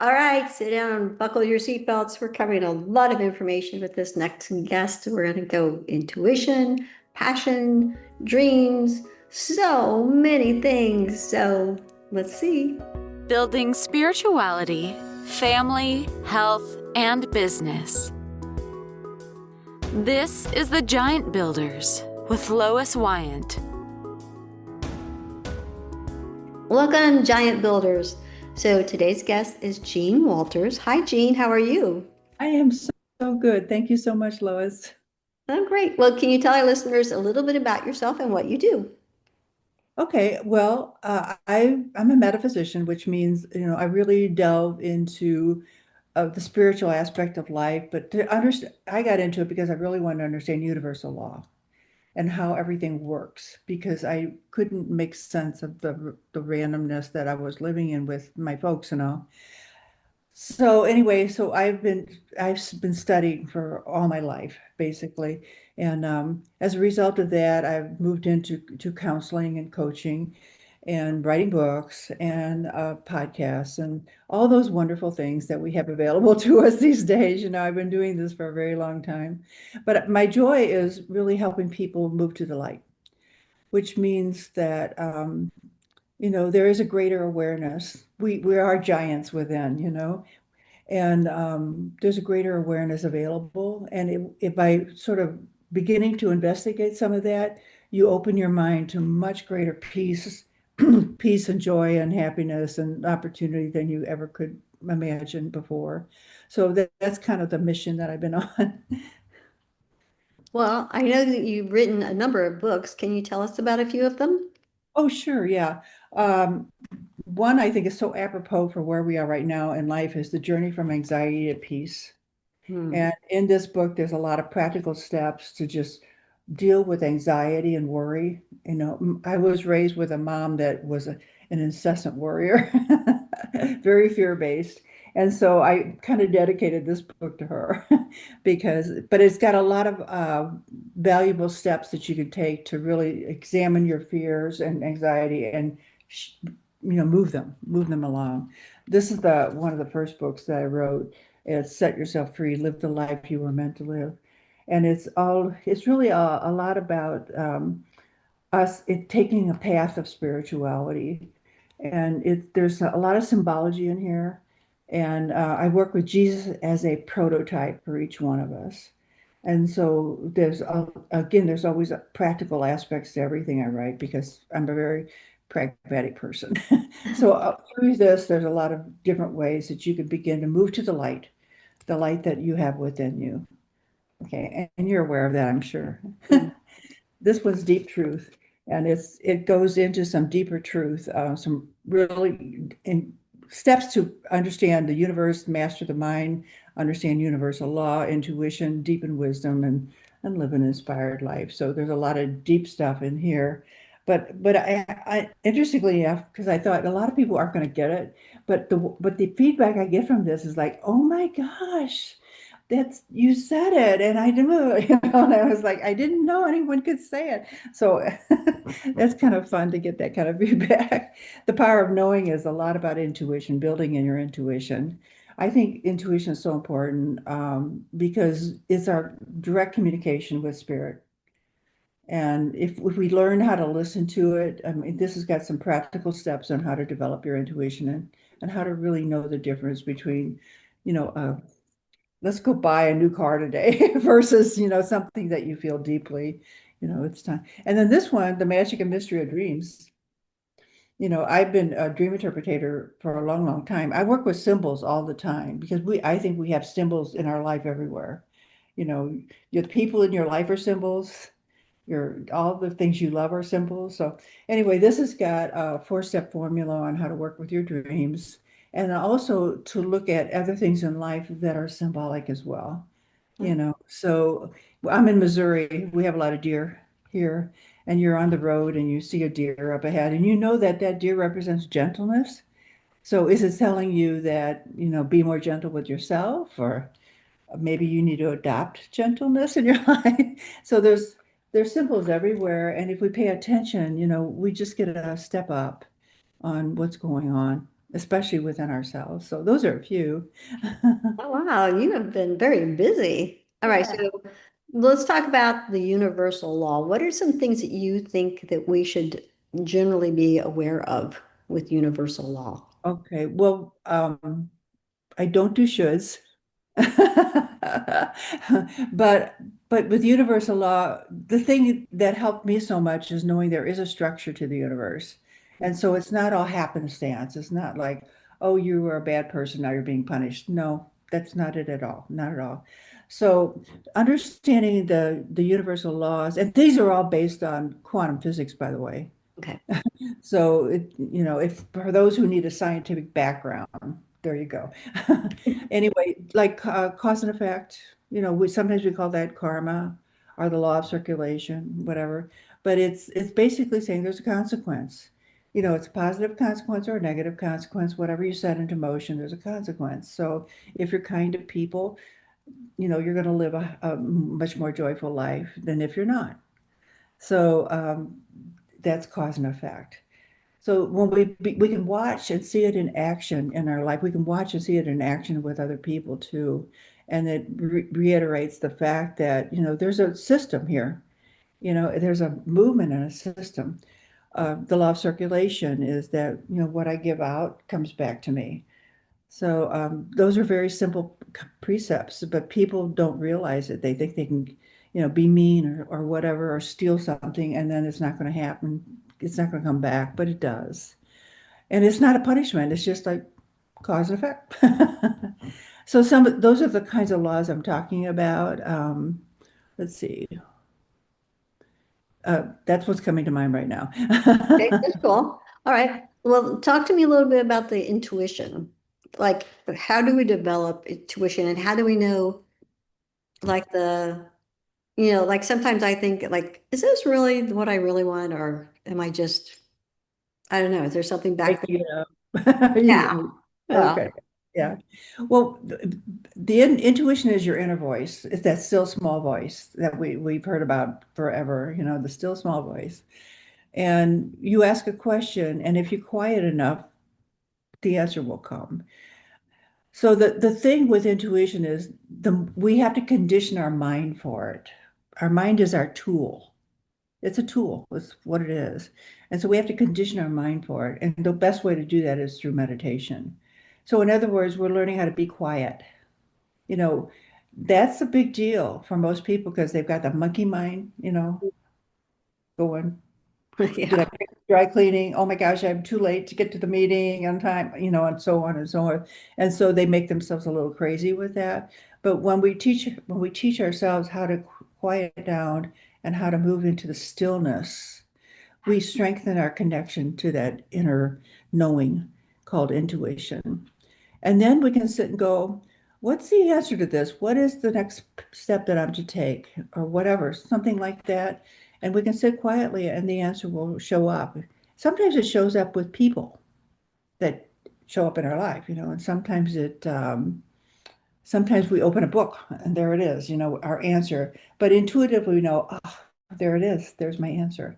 All right, sit down, buckle your seatbelts. We're covering a lot of information with this next guest. We're going to go intuition, passion, dreams, so many things. So let's see. Building spirituality, family, health, and business. This is the Giant Builders with Lois Wyant. Welcome, Giant Builders. So today's guest is Jean Walters. Hi, Jean. How are you? I am so good. Thank you so much, Lois. I'm great. Well, can you tell our listeners a little bit about yourself and what you do? Okay, well, I'm a metaphysician, which means, I really delve into the spiritual aspect of life. But to understand, I got into it because I really wanted to understand universal law and how everything works, because I couldn't make sense of the randomness that I was living in with my folks and all. So anyway, I've been studying for all my life, basically, and as a result of that, I've moved into counseling and coaching, and writing books and podcasts and all those wonderful things that we have available to us these days. I've been doing this for a very long time, but my joy is really helping people move to the light, which means that there is a greater awareness. We are giants within, and there's a greater awareness available. And if by sort of beginning to investigate some of that, you open your mind to much greater peace, peace and joy and happiness and opportunity than you ever could imagine before. So that's kind of the mission that I've been on. Well, I know that you've written a number of books. Can you tell us about a few of them? Oh, sure, yeah. One I think is so apropos for where we are right now in life is the journey from anxiety to peace. Hmm. And in this book, there's a lot of practical steps to just deal with anxiety and worry. I was raised with a mom that was an incessant worrier, very fear-based. And so I kind of dedicated this book to her but it's got a lot of valuable steps that you can take to really examine your fears and anxiety and, move them along. This is one of the first books that I wrote. It's Set Yourself Free, Live the Life You Were Meant to Live. And it's really a lot about taking a path of spirituality. And there's a lot of symbology in here. And I work with Jesus as a prototype for each one of us. And so there's always practical aspects to everything I write because I'm a very pragmatic person. So through this, there's a lot of different ways that you can begin to move to the light that you have within you. Okay, and you're aware of that, I'm sure. Hmm. This was deep truth, and it goes into some deeper truth, some really steps to understand the universe, master the mind, understand universal law, intuition, deepen wisdom, and live an inspired life. So there's a lot of deep stuff in here. But I interestingly enough, because I thought a lot of people aren't going to get it, but the feedback I get from this is like, oh my gosh, that's you said it, and I knew, and I was like, I didn't know anyone could say it. So that's kind of fun to get that kind of feedback. The power of knowing is a lot about intuition, building in your intuition. I think intuition is so important because it's our direct communication with spirit. And if we learn how to listen to it, I mean, this has got some practical steps on how to develop your intuition and how to really know the difference between, you know, let's go buy a new car today versus, something that you feel deeply, it's time. And then this one, the magic and mystery of dreams. I've been a dream interpreter for a long, long time. I work with symbols all the time because I think we have symbols in our life everywhere. You know, the people in your life are symbols. All the things you love are symbols. So anyway, this has got a 4-step formula on how to work with your dreams and also to look at other things in life that are symbolic as well. So I'm in Missouri. We have a lot of deer here, and you're on the road and you see a deer up ahead, and you know that that deer represents gentleness. So is it telling you that, be more gentle with yourself, or maybe you need to adopt gentleness in your life? So there's symbols everywhere, and if we pay attention, we just get a step up on what's going on. especially within ourselves. So those are a few. Oh, wow, you have been very busy. All right, Yeah. so let's talk about the universal law. What are some things that you think that we should generally be aware of with universal law? Okay. Well, I don't do shoulds. But with universal law, the thing that helped me so much is knowing there is a structure to the universe. And so it's not all happenstance. It's not like, oh, you were a bad person, now you're being punished. No, that's not it at all. Not at all. So understanding the universal laws, and these are all based on quantum physics, by the way. Okay. So if for those who need a scientific background, there you go. Anyway, like cause and effect, we sometimes we call that karma or the law of circulation, whatever. But it's basically saying there's a consequence. It's a positive consequence or a negative consequence. Whatever you set into motion, there's a consequence. So if you're kind to people, you're going to live a much more joyful life than if you're not. So that's cause and effect. So when we can watch and see it in action in our life, we can watch and see it in action with other people too. And it reiterates the fact that, there's a system here. There's a movement and a system. The law of circulation is that, what I give out comes back to me. So those are very simple precepts, but people don't realize it. They think they can, be mean or whatever, or steal something, and then it's not going to happen. It's not going to come back, but it does. And it's not a punishment. It's just like cause and effect. So those are the kinds of laws I'm talking about. Let's see. That's what's coming to mind right now. Okay, that's cool. All right. Well, talk to me a little bit about the intuition. Like, how do we develop intuition and how do we know, like, like sometimes I think, like, is this really what I really want? Or am I just, I don't know, is there something back there? Making it up. Yeah. Yeah. Okay. Yeah. Well, the intuition is your inner voice. It's that still small voice that we've heard about forever, the still small voice. And you ask a question, and if you're quiet enough, the answer will come. So the thing with intuition is we have to condition our mind for it. Our mind is our tool. It's a tool. It's what it is. And so we have to condition our mind for it. And the best way to do that is through meditation. So in other words, we're learning how to be quiet. You know, that's a big deal for most people because they've got the monkey mind, going. Did I Yeah. pick dry cleaning? Oh my gosh, I'm too late to get to the meeting on time, and so on and so on. And so they make themselves a little crazy with that. But when we teach ourselves how to quiet down and how to move into the stillness, we strengthen our connection to that inner knowing called intuition. And then we can sit and go, what's the answer to this? What is the next step that I'm to take? Or whatever, something like that. And we can sit quietly and the answer will show up. Sometimes it shows up with people that show up in our life, and sometimes we open a book and there it is, our answer. But intuitively we know, oh, there it is. There's my answer.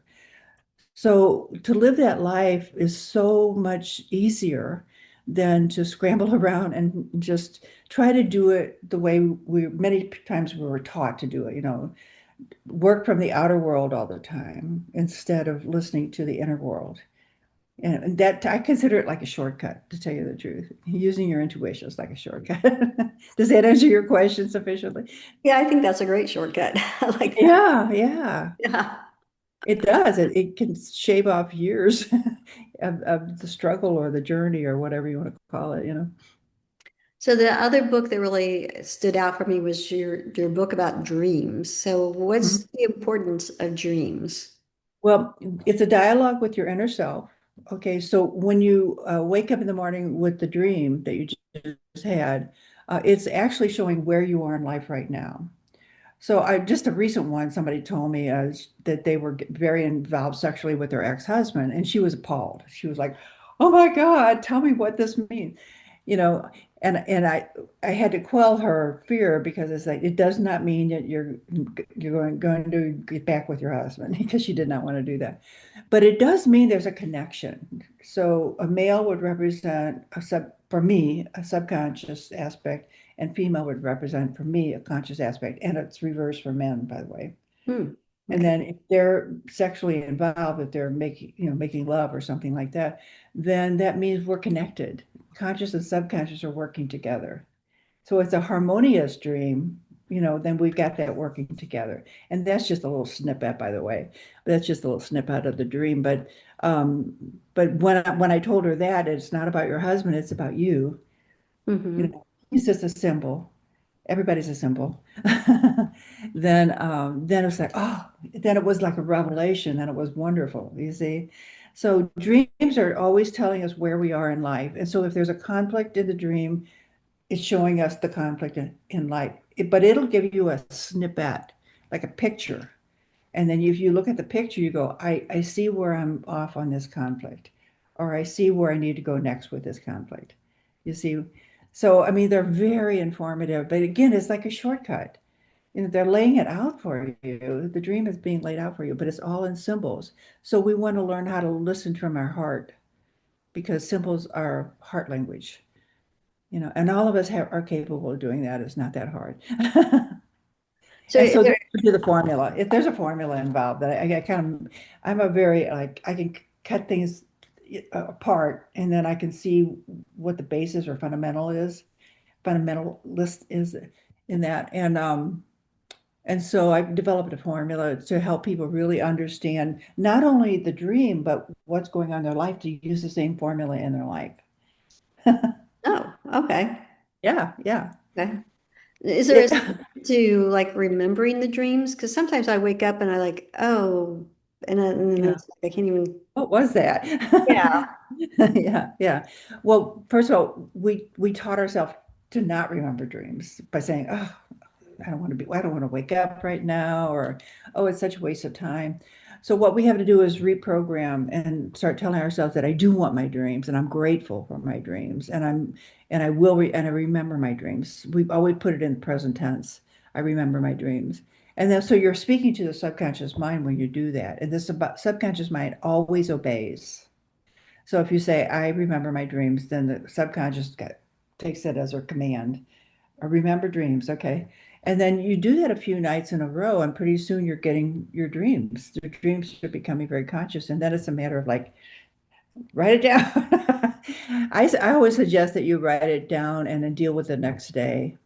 So to live that life is so much easier than to scramble around and just try to do it the way we many times we were taught to do it, work from the outer world all the time instead of listening to the inner world. And that I consider it like a shortcut, to tell you the truth. Using your intuition is like a shortcut. Does that answer your question sufficiently? Yeah, I think that's a great shortcut. I like that. Yeah, yeah. Yeah. It does. It can shave off years of the struggle or the journey or whatever you want to call it. So the other book that really stood out for me was your book about dreams. So what's Mhm. the importance of dreams? Well, it's a dialogue with your inner self. Okay, so when you wake up in the morning with the dream that you just had, it's actually showing where you are in life right now. So I just a recent one, somebody told me that they were very involved sexually with their ex-husband, and she was appalled. She was like, "Oh my God, tell me what this means," you know. And I had to quell her fear because it's like it does not mean that you're going to get back with your husband because she did not want to do that. But it does mean there's a connection. So a male would represent for me, a subconscious aspect, and female would represent for me a conscious aspect. And it's reversed for men, by the way. Hmm. And Okay. then if they're sexually involved, if they're making love or something like that, then that means we're connected. Conscious and subconscious are working together. So it's a harmonious dream, then we've got that working together. And that's just a little snippet, by the way. That's just a little snippet of the dream. But when I told her that it's not about your husband, it's about you, Hmm. he's just a symbol. Everybody's a symbol. Then it was like, oh, then it was like a revelation, and it was wonderful, you see. So dreams are always telling us where we are in life. And so if there's a conflict in the dream, it's showing us the conflict in life. But it'll give you a snippet, like a picture. And then if you look at the picture, you go, I see where I'm off on this conflict, or I see where I need to go next with this conflict. You see? So, I mean, they're very informative, but again, it's like a shortcut. They're laying it out for you. The dream is being laid out for you, but it's all in symbols. So we want to learn how to listen from our heart because symbols are heart language, and all of us are capable of doing that. It's not that hard. So And so there, to the formula, if there's a formula involved, that I kind of, I'm a very like I can cut things apart, and then I can see what the basis or fundamentalist is in that, and so I've developed a formula to help people really understand not only the dream but what's going on in their life to use the same formula in their life. oh, okay. Yeah, yeah. Okay. Is there a Yeah. secret to like remembering the dreams? Because sometimes I wake up and I like, oh, and then Yeah. it's like I can't even. What was that? Yeah. Yeah, yeah. Well, first of all, we taught ourselves to not remember dreams by saying, "Oh, I don't want to wake up right now," or "Oh, it's such a waste of time." So what we have to do is reprogram and start telling ourselves that I do want my dreams and I'm grateful for my dreams and I will and I remember my dreams. We've always put it in present tense. I remember my dreams. And then so you're speaking to the subconscious mind when you do that. And this subconscious mind always obeys. So if you say, I remember my dreams, then the subconscious takes it as a command. I remember dreams, okay. And then you do that a few nights in a row, and pretty soon you're getting your dreams. Your dreams are becoming very conscious. And then it's a matter of like, write it down. I always suggest that you write it down and then deal with it next day.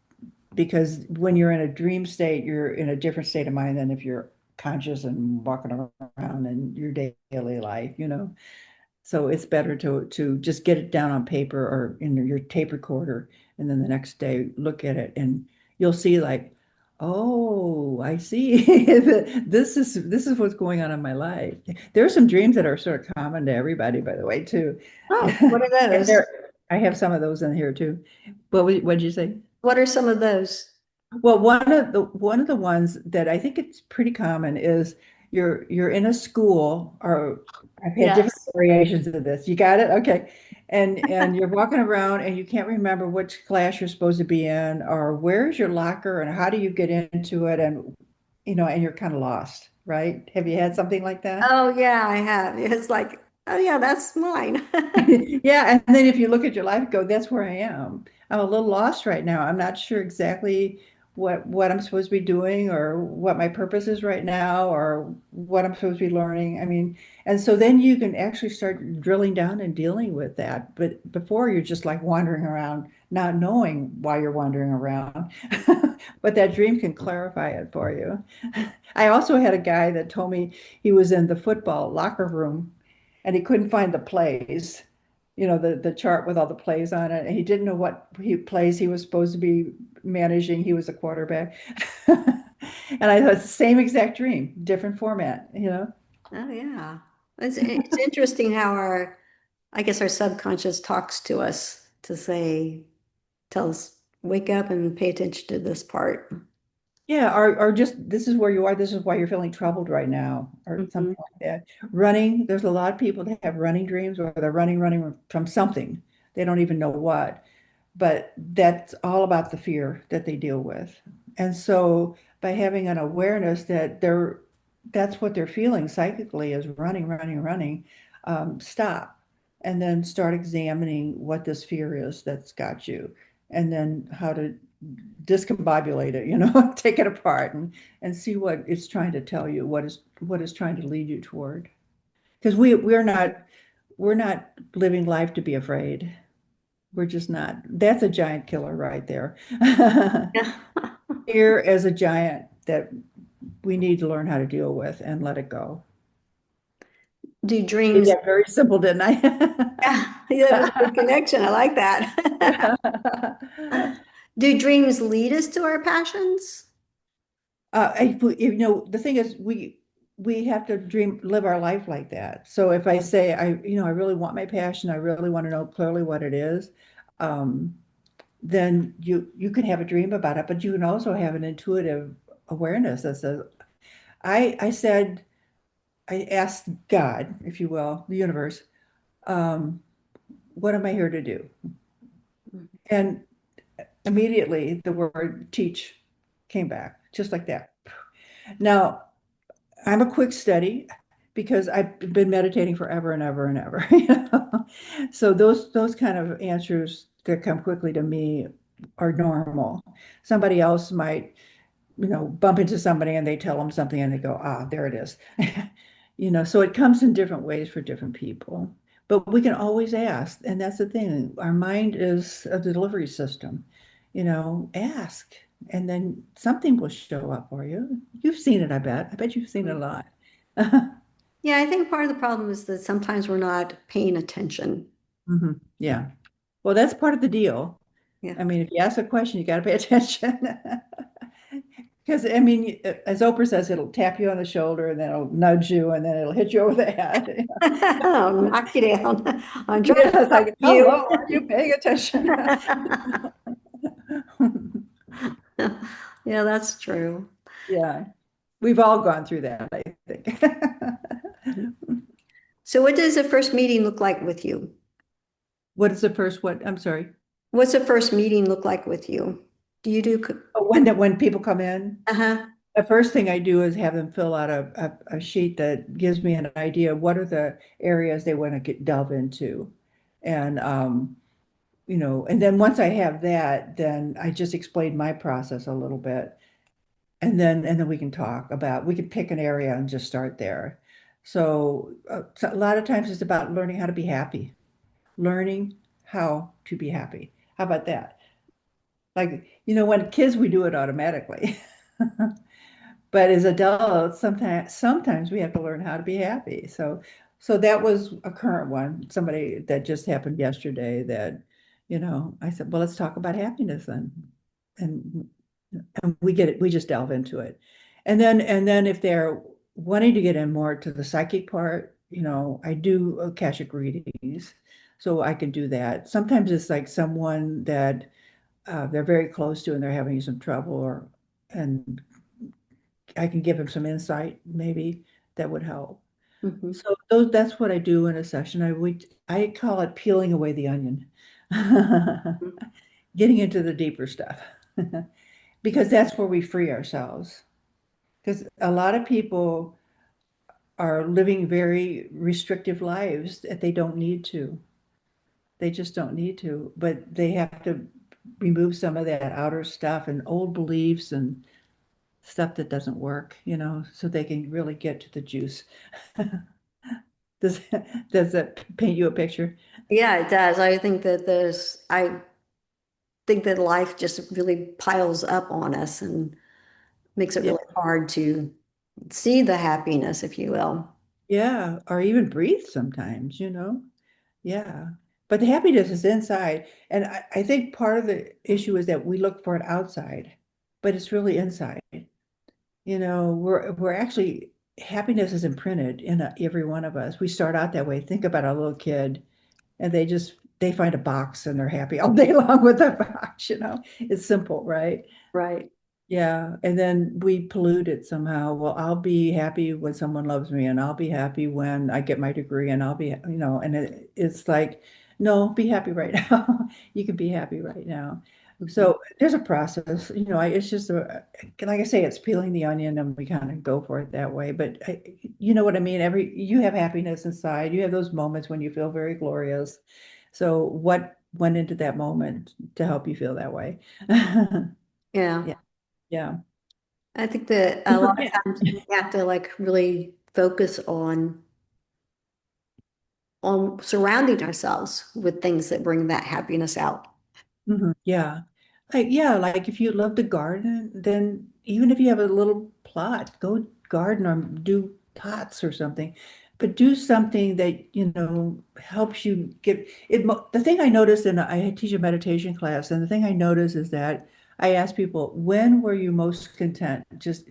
Because when you're in a dream state, you're in a different state of mind than if you're conscious and walking around in your daily life. So it's better to just get it down on paper or in your tape recorder, and then the next day look at it, and you'll see like, oh, I see. This is what's going on in my life. There are some dreams that are sort of common to everybody, by the way, too. Oh, what are And those? I have some of those in here too. What did you say? What are some of those? Well, one of the ones that I think it's pretty common is you're in a school, or I've had different Yes. variations of this. You got it? Okay. And you're walking around and you can't remember which class you're supposed to be in, or where's your locker and how do you get into it, and you're kind of lost, right? Have you had something like that? Oh yeah, I have. It's like, oh yeah, that's mine. Yeah, and then if you look at your life, go, that's where I am. I'm a little lost right now. I'm not sure exactly what I'm supposed to be doing or what my purpose is right now or what I'm supposed to be learning. I mean, and so then you can actually start drilling down and dealing with that. But before you're just like wandering around, not knowing why you're wandering around. But that dream can clarify it for you. I also had a guy that told me he was in the football locker room and he couldn't find the plays, the chart with all the plays on it. And he didn't know what plays he was supposed to be managing. He was a quarterback. And I thought it's the same exact dream, different format. Oh yeah. It's interesting how I guess our subconscious talks to us to say, tell us, wake up and pay attention to this part. Yeah, or just this is where you are, this is why you're feeling troubled right now, or Mhm. something like that. Running, there's a lot of people that have running dreams, or they're running from something. They don't even know what. but that's all about the fear that they deal with. And so by having an awareness that that's what they're feeling psychically is running, running, running, stop and then start examining what this fear is that's got you, and then how to discombobulate it, take it apart and see what it's trying to tell you, what is trying to lead you toward. Because we're not living life to be afraid. We're just not. That's a giant killer right there. Yeah. Fear is a giant that we need to learn how to deal with and let it go. Do Made dreams, that very simple, didn't yeah, that was a good connection. I like that. I? Do dreams lead us to our passions? The thing is, we have to live our life like that. So if I say, I really want my passion, I really want to know clearly what it is, um, then you can have a dream about it, but you can also have an intuitive awareness that says, I said, I asked God, if you will, the universe, um, what am I here to do? And immediately the word teach came back, just like that. Now, I'm a quick study because I've been meditating forever and ever and ever. So those kind of answers that come quickly to me are normal. Somebody else might, bump into somebody and they tell them something and they go, ah, there it is. So it comes in different ways for different people. But we can always ask, and that's the thing. Our mind is a delivery system. Ask, and then something will show up for you. You've seen it, I bet. I bet you've seen it a lot. Yeah, I think part of the problem is that sometimes we're not paying attention. Yeah. Well, that's part of the deal. Yeah. I mean, if you ask a question, you got to pay attention. Because, I mean, as Oprah says, it'll tap you on the shoulder and then it'll nudge you and then it'll hit you over the head. I'll knock you down. I'm trying Yeah, to it's help like, hello, you. are you paying attention? Yeah, that's true. Yeah, we've all gone through that, I think. So what does the first meeting look like with you? What is the first what? I'm sorry. What's the first meeting look like with you? Do you do? Oh, when people come in, Uh-huh. the first thing I do is have them fill out a sheet that gives me an idea of what are the areas they want to delve into. And and then once I have that, then I just explain my process a little bit. And then we can pick an area and just start there. So a lot of times it's about learning how to be happy, learning how to be happy. How about that? Like, when kids, we do it automatically. But as adults, sometimes we have to learn how to be happy. So that was a current one, somebody that just happened yesterday that, I said, well, let's talk about happiness then. And and we get it, we just delve into it. And then if they're wanting to get in more to the psychic part, I do Akashic readings. So I can do that. Sometimes it's like someone that they're very close to and they're having some trouble, and I can give them some insight, maybe that would help. Mhm. So that's what I do in a session. I call it peeling away the onion, getting into the deeper stuff, because that's where we free ourselves. Because a lot of people are living very restrictive lives that they don't need to. They just don't need to, but they have to remove some of that outer stuff and old beliefs and stuff that doesn't work, so they can really get to the juice. Does does that paint you a picture? Yeah, it does. I think that life just really piles up on us and makes it Yeah, really hard to see the happiness, if you will. yeah, or even breathe sometimes. Yeah. But the happiness is inside. And I think part of the issue is that we look for it outside, but it's really inside. We're actually, happiness is imprinted in every one of us. We start out that way. Think about a little kid and they find a box and they're happy all day long with the box. It's simple, right? Right. Yeah, and then we pollute it somehow. Well, I'll be happy when someone loves me, and I'll be happy when I get my degree, and I'll be, and it's like, No, be happy right now. You can be happy right now. Mhm. So there's a process, it's just like I say, it's peeling the onion and we kind of go for it that way. But you know what I mean? You have happiness inside. You have those moments when you feel very glorious. So what went into that moment to help you feel that way? Yeah. Yeah, yeah. I think that And a lot forget. of times we have to like really focus on surrounding ourselves with things that bring that happiness out. Mhm, yeah. Like if you love to garden, then even if you have a little plot, go garden or do pots or something. But do something that, helps you get it. The thing I noticed, and I teach a meditation class, and the thing I noticed is that I ask people, when were you most content? Just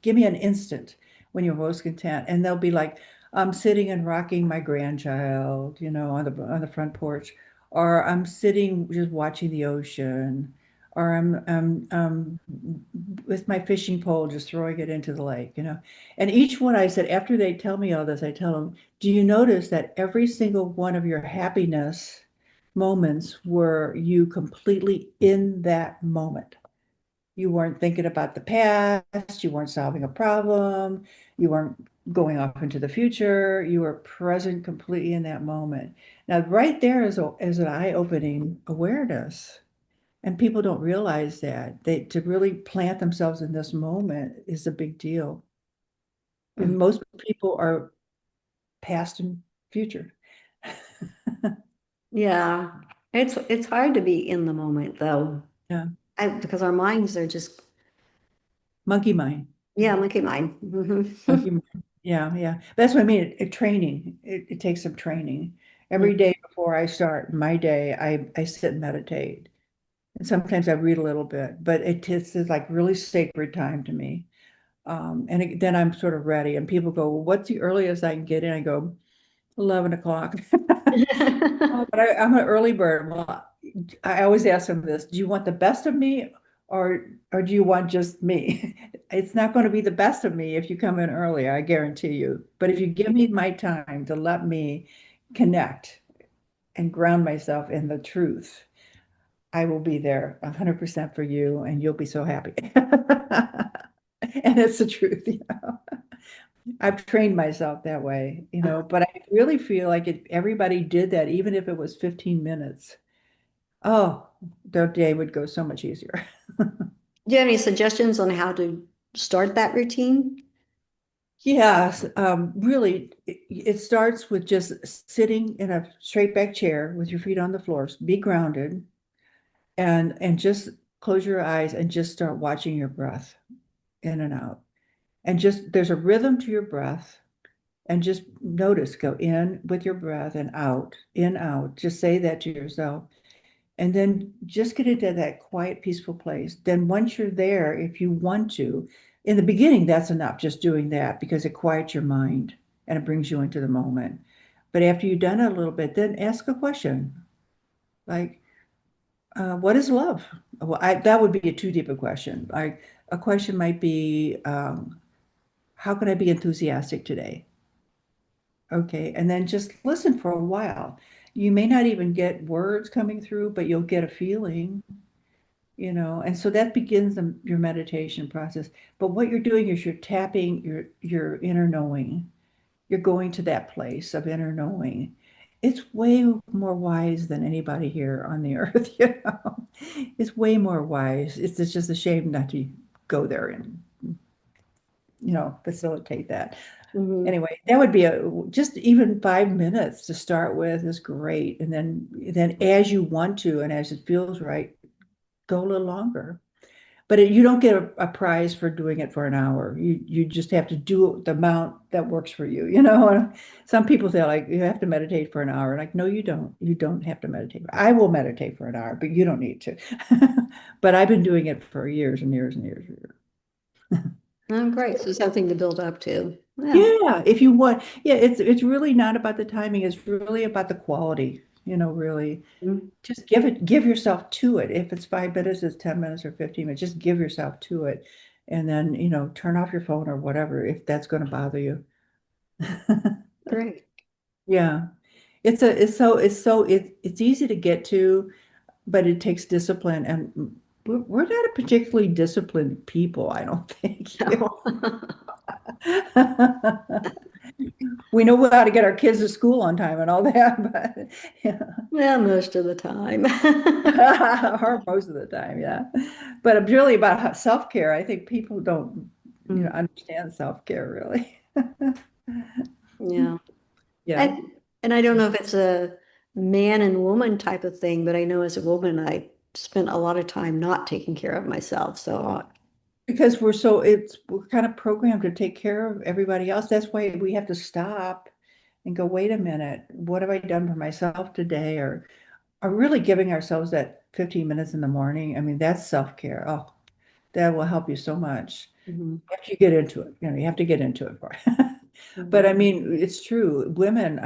give me an instant when you're most content. And they'll be like, I'm sitting and rocking my grandchild, on the front porch, or I'm sitting just watching the ocean, or I'm with my fishing pole just throwing it into the lake. And each one I said, after they tell me all this, I tell them, do you notice that every single one of your happiness moments were you completely in that moment? You weren't thinking about the past, you weren't solving a problem, you weren't going off into the future, you were present completely in that moment. Now, right there is an eye-opening awareness. And people don't realize that. To really plant themselves in this moment is a big deal. And Mm. most people are past and future. Yeah. It's hard to be in the moment though. Yeah. Because our minds are just, Monkey mind. yeah, monkey mind. Mhm. Monkey mind. Yeah, yeah. That's what I mean. Training. It takes some training. Mm. Every day before I start my day, I sit and meditate. And sometimes I read a little bit, but it's like really sacred time to me. Then I'm sort of ready. And people go, well, what's the earliest I can get in? I go, 11 o'clock. Oh, but I'm an early bird. Well, I always ask them this, do you want the best of me or do you want just me? It's not going to be the best of me if you come in early, I guarantee you. But if you give me my time to let me connect and ground myself in the truth, I will be there 100% for you and you'll be so happy. And it's the truth. I've trained myself that way, but I really feel like if everybody did that, even if it was 15 minutes, oh, their day would go so much easier. Do you have any suggestions on how to start that routine? Yes, really, it starts with just sitting in a straight back chair with your feet on the floor, be grounded, and just close your eyes and just start watching your breath in and out. And just there's a rhythm to your breath. And just notice, go in with your breath and out, in, out. Just say that to yourself. And then just get into that quiet, peaceful place. Then once you're there, if you want to, in the beginning, that's enough, just doing that because it quiets your mind and it brings you into the moment. But after you've done it a little bit, then ask a question like, what is love? Well, that would be a too deep a question. Like a question might be, how can I be enthusiastic today? Okay, and then just listen for a while. You may not even get words coming through, but you'll get a feeling. And so that begins your meditation process. But what you're doing is you're tapping your inner knowing. You're going to that place of inner knowing. It's way more wise than anybody here on the earth. It's way more wise. It's just a shame not to go there and, facilitate that. Mhm. Anyway, that would be just even 5 minutes to start with is great. And then as you want to and as it feels right, go a little longer. But you don't get a prize for doing it for an hour. You just have to do the amount that works for you. And some people say like you have to meditate for an hour. Like, no, you don't. You don't have to meditate. I will meditate for an hour, but you don't need to. But I've been doing it for years and years and years and years. Oh, great. So something to build up to. Yeah. Yeah, if you want, yeah, it's really not about the timing, it's really about the quality, really. Mm. Just give yourself to it. If it's 5 minutes, it's 10 minutes or 15 minutes, just give yourself to it. And then, turn off your phone or whatever if that's going to bother you. Great. Yeah. It's easy to get to, but it takes discipline, and we're not a particularly disciplined people, I don't think. We know how to get our kids to school on time and all that, but yeah. Well, most of the time. Or most of the time, yeah. But it's really about self-care. I think people don't, Mm, understand self-care really. yeah. Yeah, And and I don't know if it's a man and woman type of thing, but I know as a woman, I spent a lot of time not taking care of myself. So, because we're kind of programmed to take care of everybody else. That's why we have to stop and go, wait a minute, what have I done for myself today? Or are really giving ourselves that 15 minutes in the morning. I mean, that's self-care. Oh, that will help you so much. mhm, After you get into it, you have to get into it for it. mhm. But I mean, it's true. Women,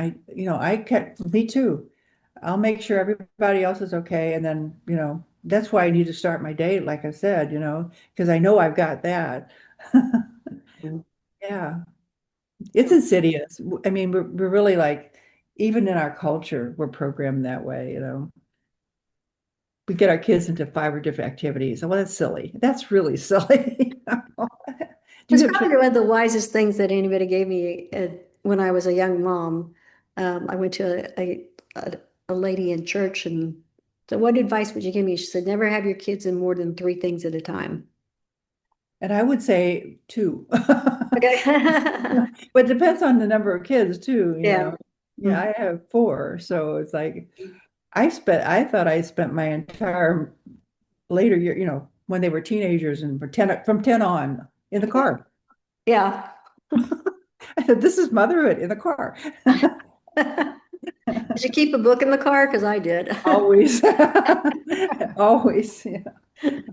me too. I'll make sure everybody else is okay. And then, that's why I need to start my day, like I said, because I know I've got that. Yeah, it's insidious. I mean, we're really like, even in our culture, we're programmed that way. We get our kids into 5 or different activities. Well, that's silly. That's really silly. Do It's you have probably children? one of the wisest things that anybody gave me when I was a young mom. I went to a lady in church and said, "What advice would you give me?" She said, "Never have your kids in more than three things at a time." And I would say 2. Okay. But it depends on the number of kids too. Yeah. Yeah, I have 4. So it's like I thought I spent my entire later year, when they were teenagers and from 10 on in the car. Yeah. I said, this is motherhood in the car. Did you keep a book in the car? Because I did. Always. Always. Yeah.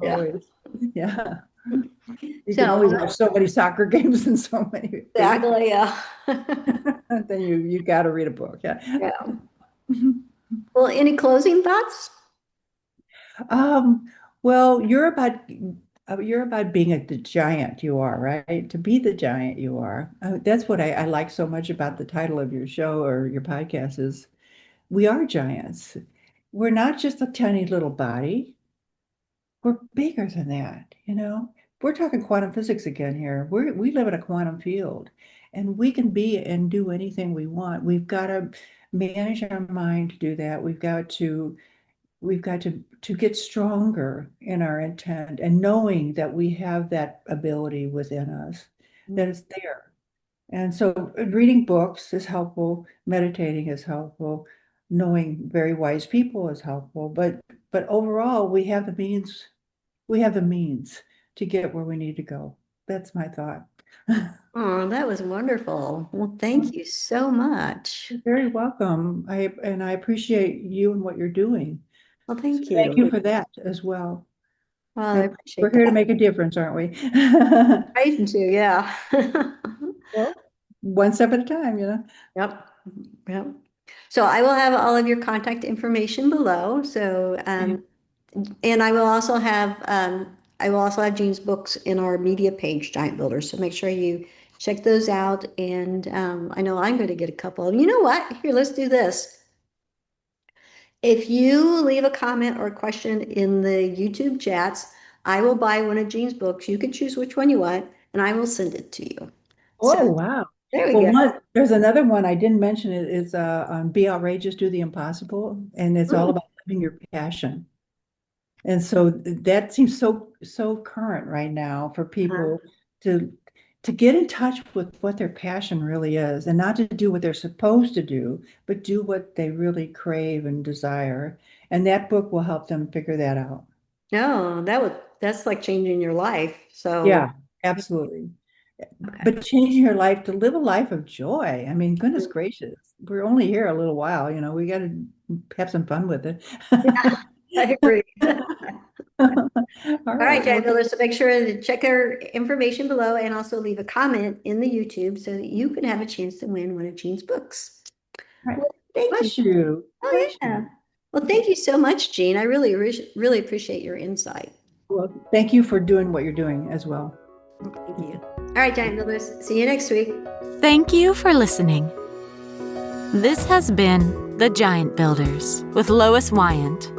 Yeah. Always. Yeah. You can So only watch so many soccer games and so many baseball. exactly, yeah. Then you got to read a book. Yeah. Yeah. Well, any closing thoughts? Um, well, you're about being the giant you are, right? To be the giant you are. That's what I like so much about the title of your show or your podcast is we are giants. We're not just a tiny little body. We're bigger than that. We're talking quantum physics again here. We live in a quantum field and we can be and do anything we want. We've got to manage our mind to do that. We've got to get stronger in our intent and knowing that we have that ability within us, that it's there. And so reading books is helpful, meditating is helpful, knowing very wise people is helpful, but overall we have the means to get where we need to go. That's my thought. Oh, that was wonderful. Well, thank you so much. You're very welcome. I appreciate you and what you're doing. Well, So thank thank you. you for that as well. Well, I And we're appreciate here to that. make a difference, aren't we? Trying to, yeah. Well, one step at a time. Yep. Yep. So I will have all of your contact information below. So, and I will also have Jean's books in our media page, Giant Builders. So make sure you check those out. And I know I'm going to get a couple. You know what? Here, let's do this. If you leave a comment or a question in the YouTube chats, I will buy one of Jean's books. You can choose which one you want, and I will send it to you. So Oh, wow. there we Well, go. there's another one I didn't mention. It's on Be Outrageous, Do the Impossible, and it's all Mm, about living your passion. And so that seems so current right now for uh, people to to get in touch with what their passion really is and not to do what they're supposed to do, but do what they really crave and desire. And that book will help them figure that out. no, that's like changing your life. So Yeah, absolutely. okay. But changing your life to live a life of joy. I mean, goodness gracious, we're only here a little while, we got to have some fun with it. Yeah, I agree. All All right, right. Well, Giant Builders, so make sure to check our information below and also leave a comment in the YouTube so that you can have a chance to win one of Jean's books. all right. Well, thank you. Bless you. Oh, Bless yeah. you. Well, thank you so much, Jean. I really appreciate your insight. Well, thank you for doing what you're doing as well. Thank you. All right, Giant Builders, see you next week. Thank you for listening. This has been The Giant Builders with Lois Wyant.